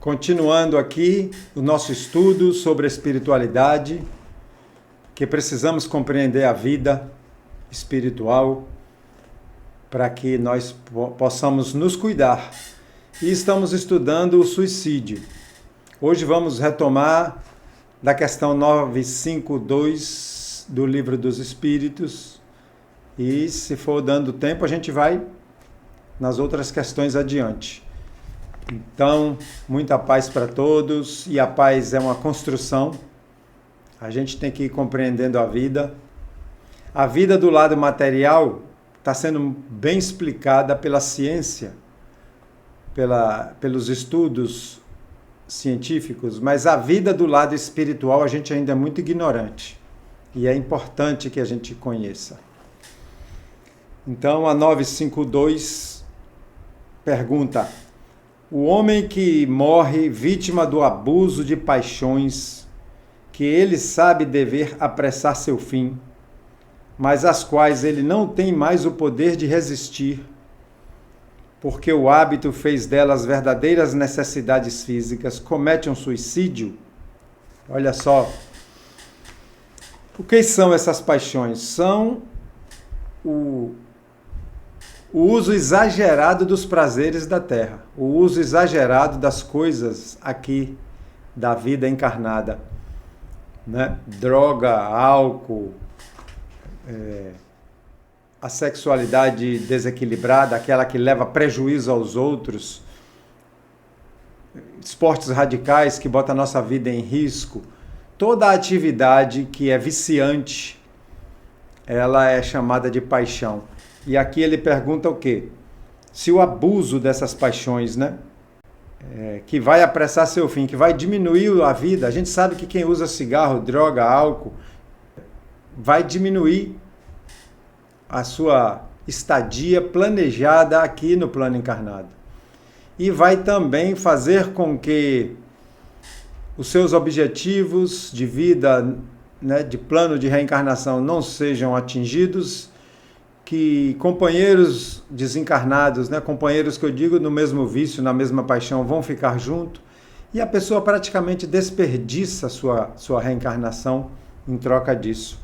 Continuando aqui o nosso estudo sobre a espiritualidade, que precisamos compreender a vida espiritual para que nós possamos nos cuidar. E estamos estudando o suicídio. Hoje vamos retomar da questão 952 do Livro dos Espíritos. E se for dando tempo, a gente vai nas outras questões adiante. Então, muita paz para todos, e a paz é uma construção. A gente tem que ir compreendendo a vida. A vida do lado material está sendo bem explicada pela ciência, pelos estudos científicos, mas a vida do lado espiritual a gente ainda é muito ignorante. E é importante que a gente conheça. Então, a 952 pergunta: o homem que morre vítima do abuso de paixões, que ele sabe dever apressar seu fim, mas às quais ele não tem mais o poder de resistir, porque o hábito fez delas verdadeiras necessidades físicas, comete um suicídio? Olha só. O que são essas paixões? São o uso exagerado dos prazeres da terra, o uso exagerado das coisas aqui da vida encarnada, né? Droga, álcool, a sexualidade desequilibrada, aquela que leva prejuízo aos outros, esportes radicais que botam a nossa vida em risco, toda a atividade que é viciante, ela é chamada de paixão. E aqui ele pergunta o quê? Se o abuso dessas paixões, né, que vai apressar seu fim, que vai diminuir a vida, a gente sabe que quem usa cigarro, droga, álcool, vai diminuir a sua estadia planejada aqui no plano encarnado. E vai também fazer com que os seus objetivos de vida, né, de plano de reencarnação não sejam atingidos, que companheiros desencarnados, né, companheiros que eu digo no mesmo vício, na mesma paixão, vão ficar junto, e a pessoa praticamente desperdiça sua reencarnação em troca disso.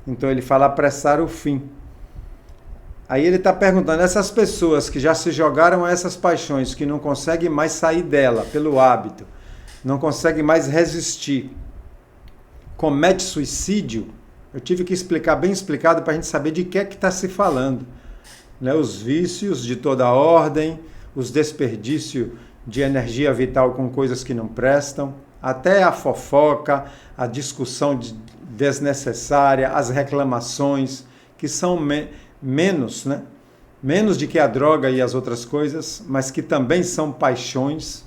Então ele fala apressar o fim. Aí ele está perguntando, essas pessoas que já se jogaram a essas paixões, que não conseguem mais sair dela pelo hábito, não conseguem mais resistir, comete suicídio? Eu tive que explicar bem explicado para a gente saber de que é que está se falando, né? Os vícios de toda ordem, os desperdícios de energia vital com coisas que não prestam, até a fofoca, a discussão desnecessária, as reclamações, que são menos, né? Menos de que a droga e as outras coisas, mas que também são paixões,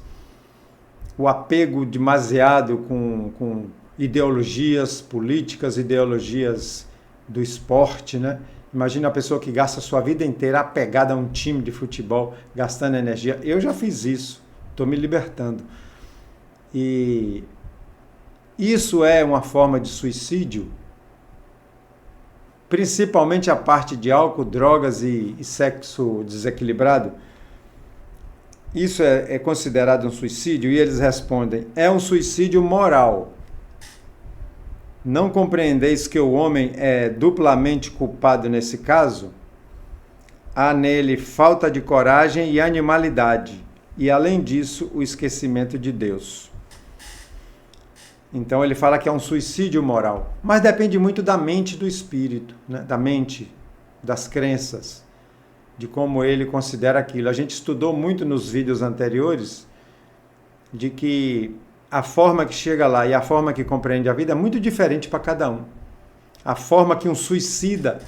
o apego demasiado com ideologias políticas, ideologias do esporte, né? Imagina a pessoa que gasta a sua vida inteira apegada a um time de futebol, gastando energia. Eu já fiz isso, estou me libertando. E isso é uma forma de suicídio, principalmente a parte de álcool, drogas e sexo desequilibrado. Isso é considerado um suicídio? E eles respondem, é um suicídio moral. Não compreendeis que o homem é duplamente culpado nesse caso? Há nele falta de coragem e animalidade, e além disso, o esquecimento de Deus. Então ele fala que é um suicídio moral, mas depende muito da mente do espírito, né? Da mente, das crenças, de como ele considera aquilo. A gente estudou muito nos vídeos anteriores de que a forma que chega lá e a forma que compreende a vida é muito diferente para cada um. A forma que um suicida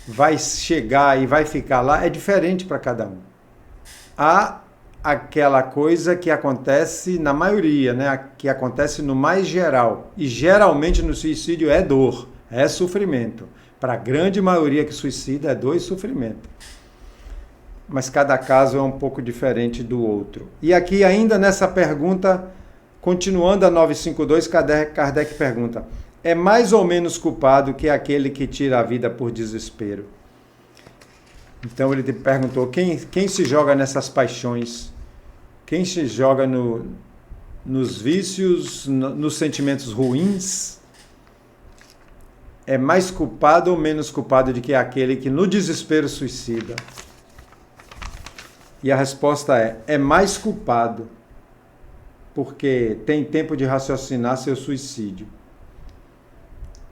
vai chegar e vai ficar lá é diferente para cada um. Há aquela coisa que acontece na maioria, né? Que acontece no mais geral. E geralmente no suicídio é dor, é sofrimento. Para a grande maioria que suicida é dor e sofrimento. Mas cada caso é um pouco diferente do outro. E aqui ainda nessa pergunta, continuando a 952, Kardec pergunta, é mais ou menos culpado que aquele que tira a vida por desespero? Então ele te perguntou, quem se joga nessas paixões? Quem se joga nos vícios, nos sentimentos ruins, é mais culpado ou menos culpado do que aquele que no desespero suicida? E a resposta é mais culpado, porque tem tempo de raciocinar seu suicídio.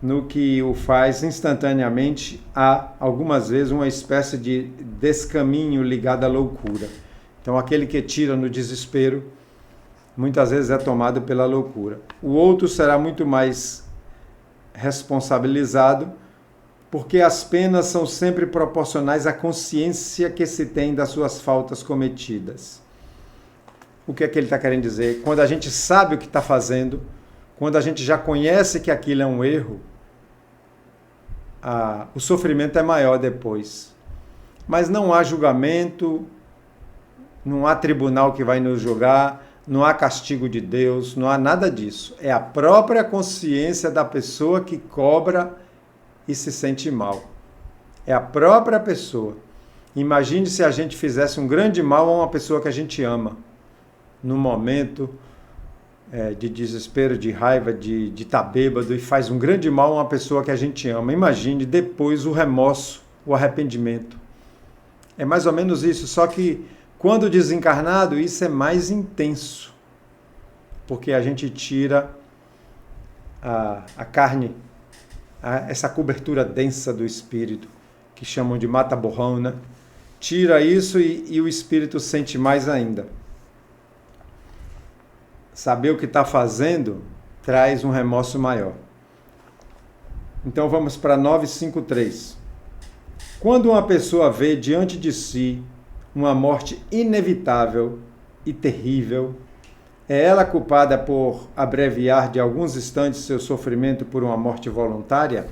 No que o faz instantaneamente, há algumas vezes uma espécie de descaminho ligado à loucura. Então aquele que tira no desespero, muitas vezes é tomado pela loucura. O outro será muito mais responsabilizado, porque as penas são sempre proporcionais à consciência que se tem das suas faltas cometidas. O que é que ele está querendo dizer? Quando a gente sabe o que está fazendo, quando a gente já conhece que aquilo é um erro, o sofrimento é maior depois. Mas não há julgamento, não há tribunal que vai nos julgar, não há castigo de Deus, não há nada disso. É a própria consciência da pessoa que cobra e se sente mal. É a própria pessoa. Imagine se a gente fizesse um grande mal a uma pessoa que a gente ama, num momento de desespero, de raiva, de estar bêbado, e faz um grande mal a uma pessoa que a gente ama. Imagine depois o remorso, o arrependimento. É mais ou menos isso, só que quando desencarnado, isso é mais intenso, porque a gente tira a carne, essa cobertura densa do espírito, que chamam de mata-borrão, né? Tira isso e o espírito sente mais ainda. Saber o que está fazendo traz um remorso maior. Então vamos para 953. Quando uma pessoa vê diante de si uma morte inevitável e terrível, é ela culpada por abreviar de alguns instantes seu sofrimento por uma morte voluntária?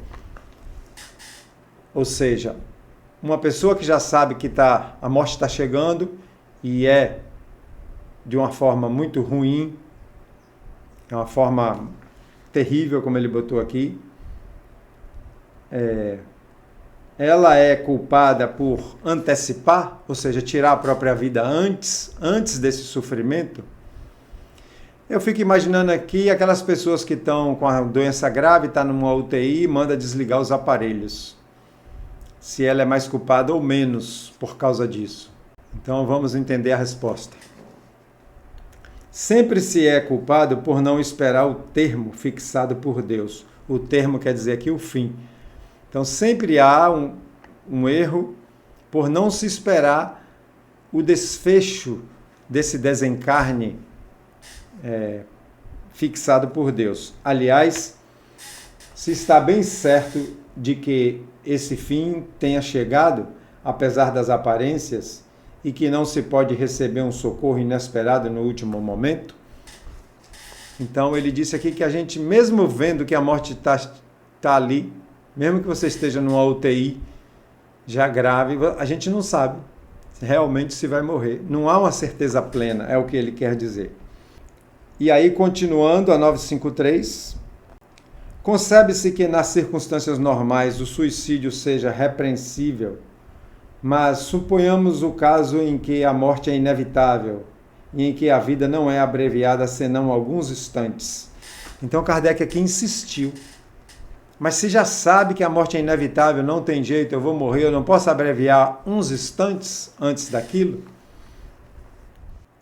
Ou seja, uma pessoa que já sabe que a morte está chegando e é de uma forma muito ruim, é uma forma terrível, como ele botou aqui, ela é culpada por antecipar, ou seja, tirar a própria vida antes desse sofrimento. Eu fico imaginando aqui aquelas pessoas que estão com a doença grave, estão numa UTI e manda desligar os aparelhos. Se ela é mais culpada ou menos por causa disso. Então vamos entender a resposta. Sempre se é culpado por não esperar o termo fixado por Deus. O termo quer dizer aqui o fim. Então sempre há um erro por não se esperar o desfecho desse desencarne fixado por Deus. Aliás, se está bem certo de que esse fim tenha chegado, apesar das aparências, e que não se pode receber um socorro inesperado no último momento. Então ele disse aqui que a gente, mesmo vendo que a morte está ali, mesmo que você esteja numa UTI já grave, a gente não sabe realmente se vai morrer. Não há uma certeza plena, é o que ele quer dizer. E aí, continuando a 953, concebe-se que nas circunstâncias normais o suicídio seja repreensível, mas suponhamos o caso em que a morte é inevitável e em que a vida não é abreviada senão alguns instantes. Então Kardec aqui insistiu. Mas se já sabe que a morte é inevitável, não tem jeito, eu vou morrer, eu não posso abreviar uns instantes antes daquilo?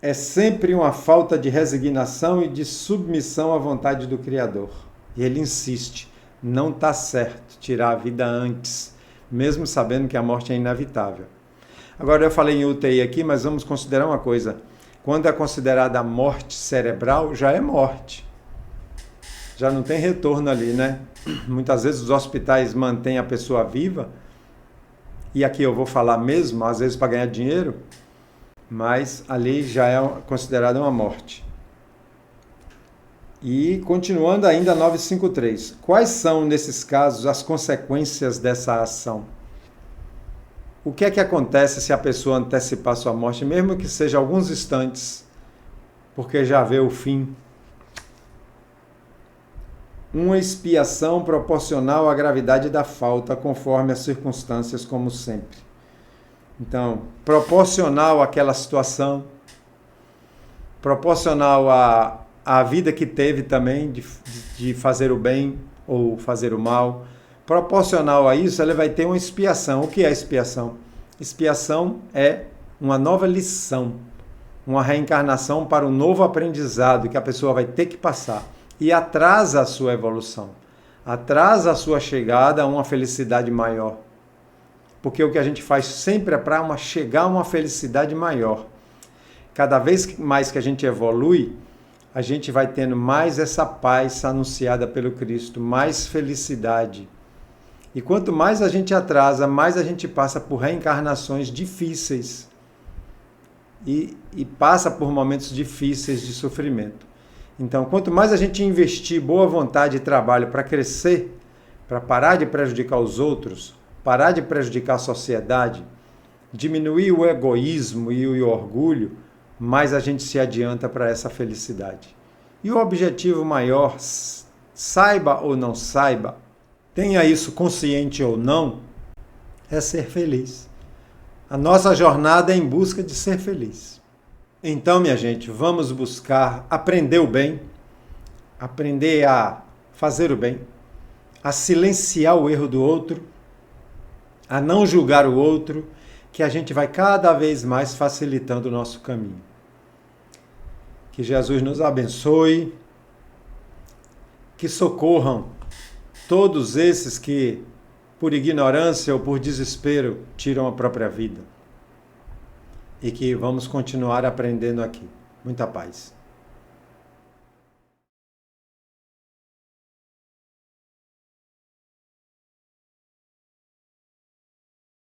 É sempre uma falta de resignação e de submissão à vontade do Criador. E ele insiste, não está certo tirar a vida antes, mesmo sabendo que a morte é inevitável. Agora eu falei em UTI aqui, mas vamos considerar uma coisa. Quando é considerada a morte cerebral, já é morte. Já não tem retorno ali, né? Muitas vezes os hospitais mantêm a pessoa viva, e aqui eu vou falar mesmo, às vezes para ganhar dinheiro, mas ali já é considerada uma morte. E continuando ainda 953, quais são nesses casos as consequências dessa ação? O que é que acontece se a pessoa antecipar sua morte, mesmo que seja alguns instantes, porque já vê o fim? Uma expiação proporcional à gravidade da falta, conforme as circunstâncias, como sempre. Então, proporcional àquela situação, proporcional a vida que teve também de fazer o bem ou fazer o mal. Proporcional a isso, ela vai ter uma expiação. O que é expiação? Expiação é uma nova lição, uma reencarnação para um novo aprendizado que a pessoa vai ter que passar. E atrasa a sua evolução, atrasa a sua chegada a uma felicidade maior. Porque o que a gente faz sempre é para chegar a uma felicidade maior. Cada vez mais que a gente evolui, a gente vai tendo mais essa paz anunciada pelo Cristo, mais felicidade. E quanto mais a gente atrasa, mais a gente passa por reencarnações difíceis e passa por momentos difíceis de sofrimento. Então, quanto mais a gente investir boa vontade e trabalho para crescer, para parar de prejudicar os outros, parar de prejudicar a sociedade, diminuir o egoísmo e o orgulho, mais a gente se adianta para essa felicidade. E o objetivo maior, saiba ou não saiba, tenha isso consciente ou não, é ser feliz. A nossa jornada é em busca de ser feliz. Então, minha gente, vamos buscar aprender o bem, aprender a fazer o bem, a silenciar o erro do outro, a não julgar o outro, que a gente vai cada vez mais facilitando o nosso caminho. Que Jesus nos abençoe, que socorram todos esses que, por ignorância ou por desespero, tiram a própria vida. E que vamos continuar aprendendo aqui. Muita paz.